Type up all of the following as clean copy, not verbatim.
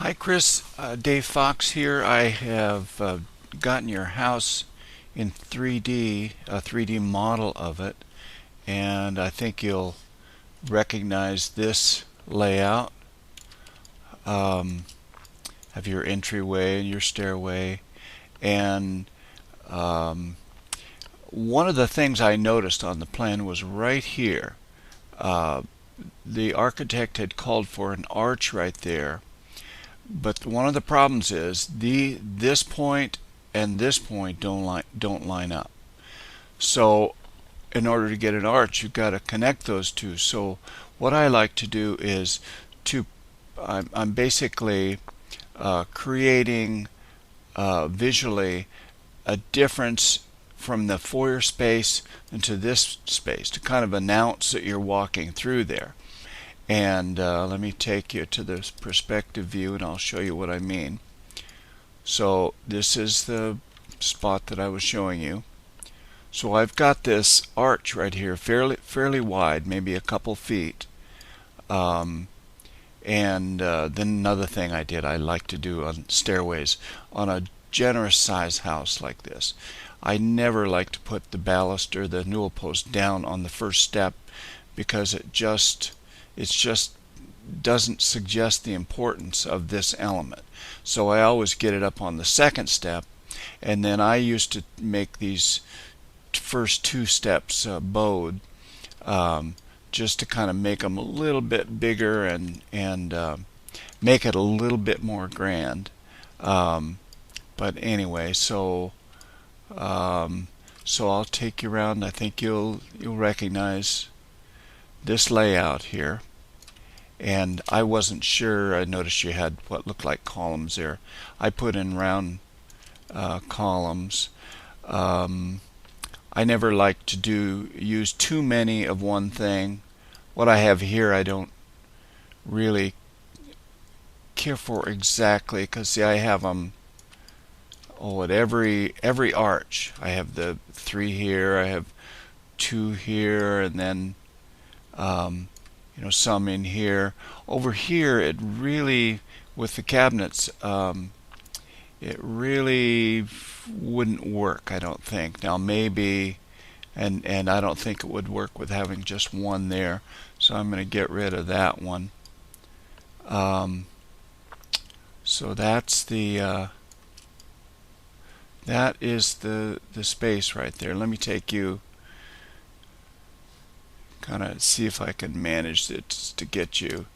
Hi Chris, Dave Fox here. I have gotten your house in 3D, a 3D model of it, and I think you'll recognize this layout um, of your entryway and your stairway. And um, one of the things I noticed on the plan was right here. Uh, the architect had called for an arch right there. But one of the problems is this point and this point don't line up. So in order to get an arch, you've got to connect those two. So what I like to do is to I'm basically creating visually a difference from the foyer space into this space to kind of announce that you're walking through there. And let me take you to this perspective view and I'll show you what I mean. So this is the spot that I was showing you. So I've got this arch right here, fairly wide, maybe a couple feet. Um, and then another thing I like to do on stairways on a generous size house like this. I never like to put the baluster, the newel post down on the first step because it just doesn't suggest the importance of this element. So I always get it up on the second step, and then I used to make these first two steps bowed, just to kind of make them a little bit bigger and make it a little bit more grand. But anyway, so I'll take you around. I think you'll recognize this layout here. And I wasn't sure. I noticed you had what looked like columns there. I put in round columns. I never like to use too many of one thing. What I have here I don't really care for exactly, because see, I have them at every arch. I have the 3 here, I have 2 here, and then some in here. Over here, it really, with the cabinets, it really wouldn't work, I don't think. Now maybe, and I don't think it would work with having just one there, so I'm going to get rid of that one. So that's that is the space right there. Let me take you, kind of see if I can manage it to get you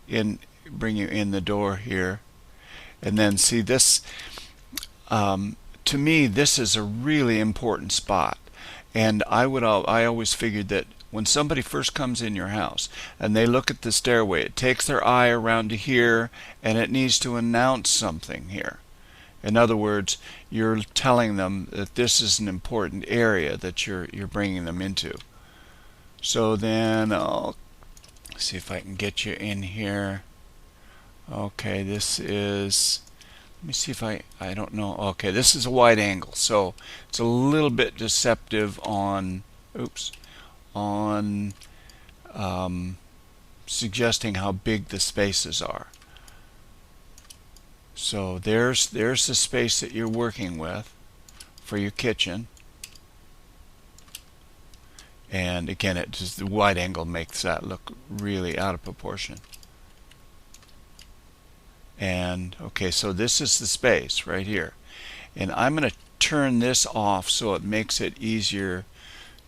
in, bring you in the door here. And then see this, to me this is a really important spot, and I always figured that when somebody first comes in your house and they look at the stairway, it takes their eye around to here and it needs to announce something here. In other words, you're telling them that this is an important area that you're bringing them into. So then I'll see if I can get you in here. Okay, this is, let me see if I don't know. Okay, this is a wide angle, so it's a little bit deceptive on, on suggesting how big the spaces are. So there's the space that you're working with for your kitchen. And again, the wide angle makes that look really out of proportion. And okay, so this is the space right here, and I'm going to turn this off so it makes it easier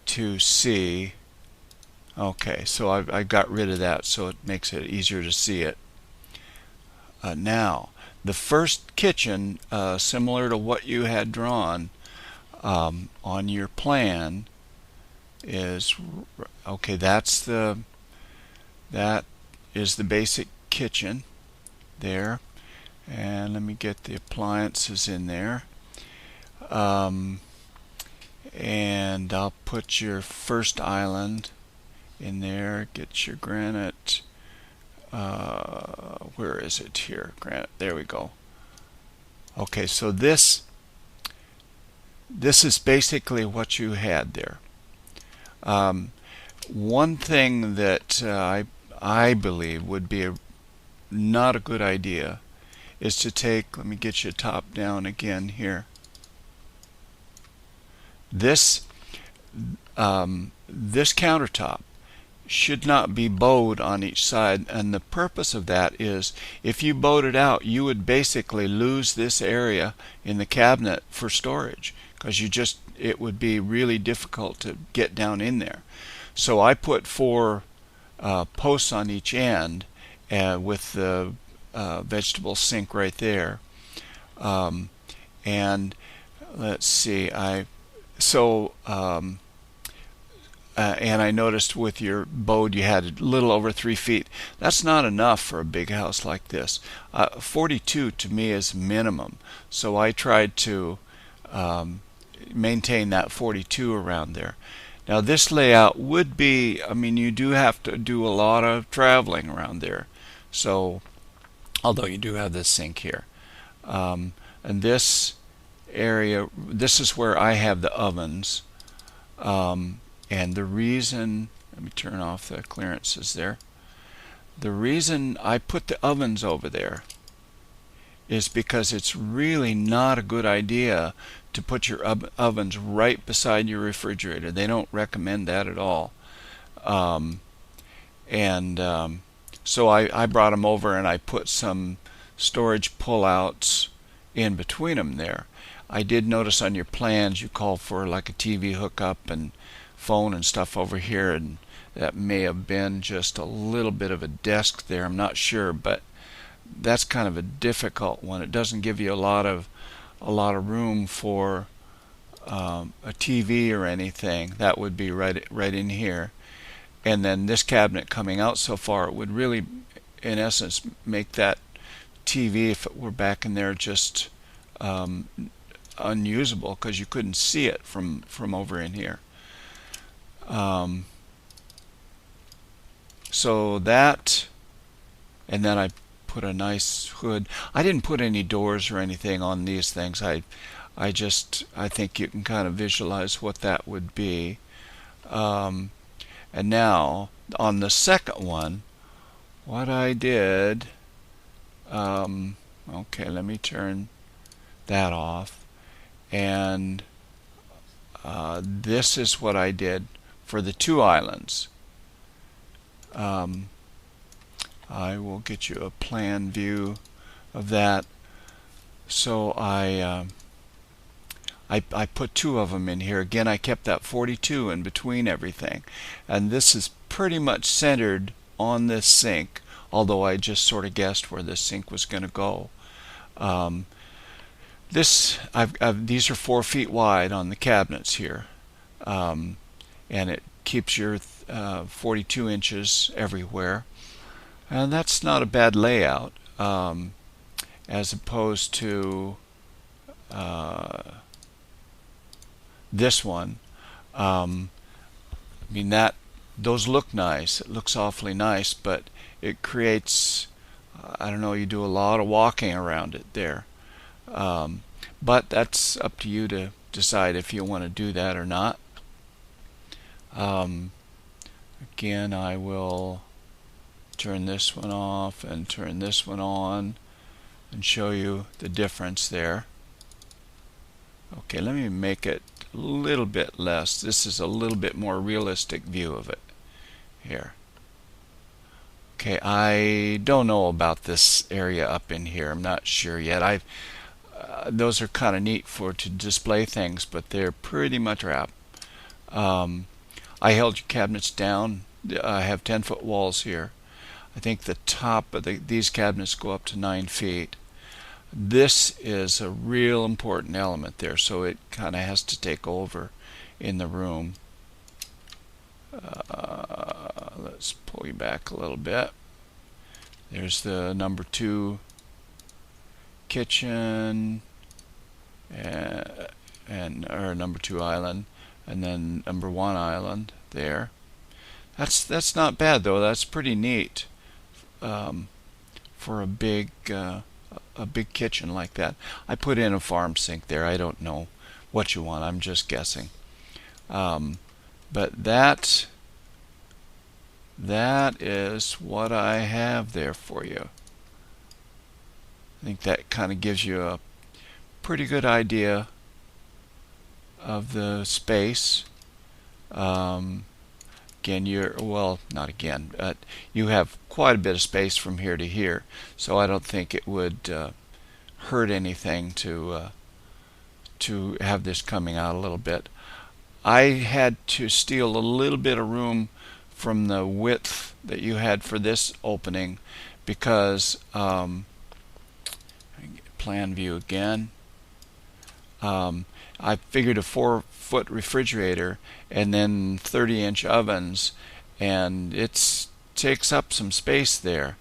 to see. Okay, so I got rid of that so it makes it easier to see it. Now the first kitchen, similar to what you had drawn on your plan, is okay. That is the basic kitchen there, and let me get the appliances in there, and I'll put your first island in there. Get your granite, where is it here? Granite, there we go. Okay, so this is basically what you had there. One thing that I believe would be not a good idea is to take, let me get you top down again here. This this countertop should not be bowed on each side, and the purpose of that is if you bowed it out, you would basically lose this area in the cabinet for storage, because it would be really difficult to get down in there. So I put 4 posts on each end with the vegetable sink right there. And let's see, and I noticed with your boat you had a little over 3 feet. That's not enough for a big house like this. 42 to me is minimum. So I tried to maintain that 42 around there. Now this layout would be, I mean, you do have to do a lot of traveling around there. So, although you do have this sink here. And this area, this is where I have the ovens. And the reason, let me turn off the clearances there. The reason I put the ovens over there is because it's really not a good idea to put your ovens right beside your refrigerator. They don't recommend that at all. So I brought them over and I put some storage pullouts in between them there. I did notice on your plans you called for like a TV hookup and phone and stuff over here, and that may have been just a little bit of a desk there. I'm not sure, but that's kind of a difficult one. It doesn't give you a lot of room for a TV or anything. That would be right in here. And then this cabinet coming out so far, it would really, in essence, make that TV, if it were back in there, just unusable, because you couldn't see it from over in here. So that, and then I put a nice hood. I didn't put any doors or anything on these things. I think you can kind of visualize what that would be. And now on the second one, what I did, okay, let me turn that off, and this is what I did for the 2 islands. I will get you a plan view of that. So I put 2 of them in here. Again, I kept that 42 in between everything, and this is pretty much centered on this sink, although I just sort of guessed where this sink was going to go. These are 4 feet wide on the cabinets here, and it keeps your 42 inches everywhere, and that's not a bad layout, as opposed to this one. I mean, those look nice. It looks awfully nice, but it creates, I don't know, you do a lot of walking around it there. But that's up to you to decide if you want to do that or not. Again, I will turn this one off and turn this one on and show you the difference there. Okay, let me make it a little bit less. This is a little bit more realistic view of it here. Okay, I don't know about this area up in here. I'm not sure yet. Those are kind of neat to display things, but they're pretty much wrapped. I held your cabinets down. I have 10-foot walls here. I think the top of these cabinets go up to 9 feet. This is a real important element there, so it kind of has to take over in the room. Let's pull you back a little bit. There's the number 2 kitchen or number 2 island, and then number 1 island there. That's not bad though. That's pretty neat for a big kitchen like that. I put in a farm sink there. I don't know what you want. I'm just guessing. But that is what I have there for you. I think that kind of gives you a pretty good idea of the space. Again, not again, but you have quite a bit of space from here to here, so I don't think it would hurt anything to have this coming out a little bit. I had to steal a little bit of room from the width that you had for this opening because plan view again. I figured a 4-foot refrigerator and then 30-inch ovens, and it takes up some space there,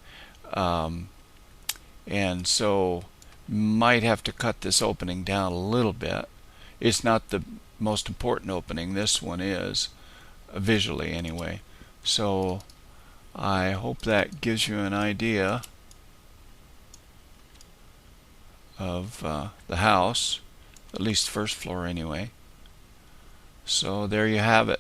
and so might have to cut this opening down a little bit. It's not the most important opening. This one is, visually anyway. So I hope that gives you an idea of the house, at least first floor anyway. So there you have it.